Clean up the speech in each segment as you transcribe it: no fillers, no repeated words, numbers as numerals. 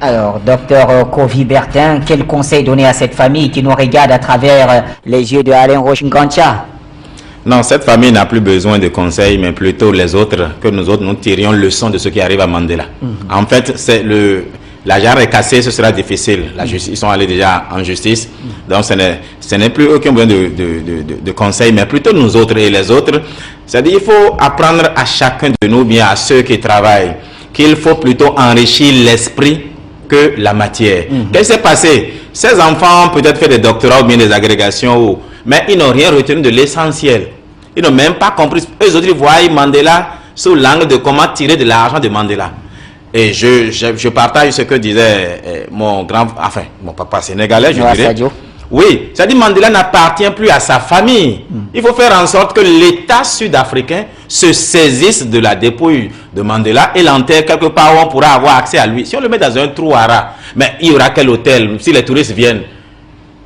Alors, docteur Kofi Bertin, quel conseil donner à cette famille qui nous regarde à travers les yeux de Alain Roche-Ngancha? Non, cette famille n'a plus besoin de conseils, mais plutôt les autres, que nous autres, nous tirions leçon de ce qui arrive à Mandela. En fait, c'est la jarre est cassée, ce sera difficile. La justice, ils sont allés déjà en justice, donc ce n'est plus aucun besoin de conseils, mais plutôt nous autres et les autres. C'est-à-dire qu'il faut apprendre à chacun de nous, bien à ceux qui travaillent, qu'il faut plutôt enrichir l'esprit que la matière. Qu'est-ce qui s'est passé? Ces enfants ont peut-être fait des doctorats ou bien des agrégations, mais ils n'ont rien retenu de l'essentiel. Ils n'ont même pas compris. Eux autres, ils voient Mandela sous l'angle de comment tirer de l'argent de Mandela. Et je partage ce que disait mon papa sénégalais, je dirais. Oui, c'est-à-dire Mandela n'appartient plus à sa famille. Il faut faire en sorte que l'État sud-africain se saisisse de la dépouille de Mandela et l'enterre quelque part où on pourra avoir accès à lui. Si on le met dans un trou à rats, mais il y aura quel hôtel si les touristes viennent?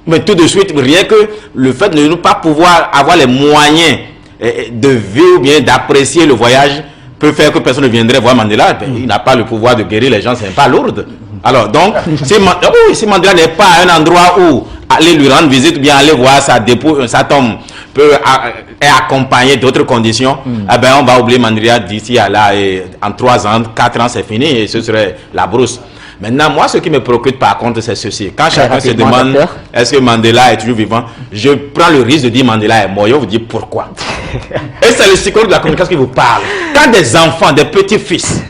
Mais tout de suite, rien que le fait de ne pas pouvoir avoir les moyens de vivre ou bien d'apprécier le voyage peut faire que personne ne viendrait voir Mandela. Il n'a pas le pouvoir de guérir les gens, c'est pas lourd. Alors donc, si Mandela n'est pas à un endroit où aller lui rendre visite ou bien aller voir sa dépouille, sa tombe est accompagné d'autres conditions, eh ben on va oublier Mandela d'ici à là et en 3 ans, 4 ans c'est fini et ce serait la brousse. Maintenant, moi, ce qui me préoccupe par contre, c'est ceci. Quand chacun se demande, est-ce que Mandela est toujours vivant, je prends le risque de dire Mandela est mort. Je vous dis pourquoi. Et c'est le psychologue de la communication qui vous parle. Quand des enfants, des petits-fils,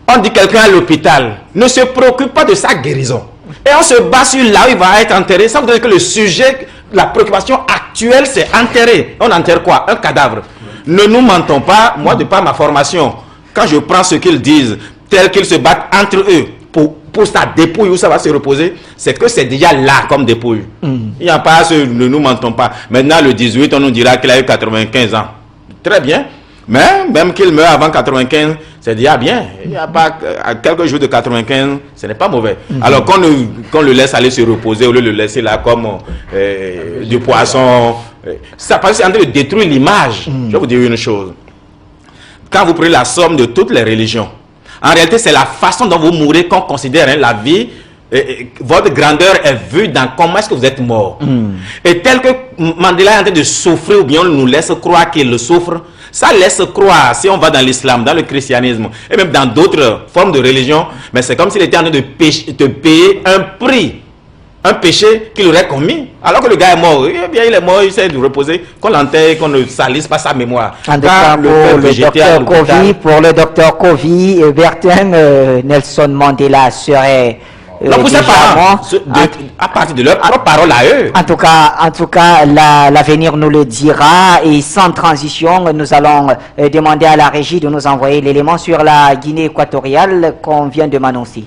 on dit quelqu'un à l'hôpital, ne se préoccupe pas de sa guérison. Et on se bat sur là où il va être enterré. Ça veut dire que le sujet, la préoccupation actuelle, c'est enterrer. On enterre quoi? Un cadavre. Ne nous mentons pas. Moi, de par ma formation, quand je prends ce qu'ils disent, tel qu'ils se battent entre eux, pour sa dépouille où ça va se reposer, c'est que c'est déjà là comme dépouille. Il n'y a pas ne nous mentons pas. Maintenant, le 18, on nous dira qu'il a eu 95 ans. Très bien. Mais même qu'il meurt avant 95, c'est déjà bien. Il n'y a pas à quelques jours de 95, ce n'est pas mauvais. Alors qu'on le laisse aller se reposer au lieu de le laisser là comme du poisson, ça passe en train de détruire l'image. Je vais vous dire une chose. Quand vous prenez la somme de toutes les religions, en réalité, c'est la façon dont vous mourrez qu'on considère la vie. Votre grandeur est vue dans comment est-ce que vous êtes mort. Et tel que Mandela est en train de souffrir, ou bien on nous laisse croire qu'il le souffre, ça laisse croire, si on va dans l'islam, dans le christianisme, et même dans d'autres formes de religion, mais c'est comme s'il était en train de payer un prix, un péché qu'il aurait commis, alors que le gars est mort. Eh bien, il est mort, il s'est de reposer, qu'on l'enterre, qu'on ne salisse pas sa mémoire. En tout cas, pour le docteur Kofi Bertin, Nelson Mandela serait non, pour ses parents, à partir de leur propre parole à eux. En tout cas, l'avenir nous le dira. Et sans transition, nous allons demander à la régie de nous envoyer l'élément sur la Guinée équatoriale qu'on vient de m'annoncer.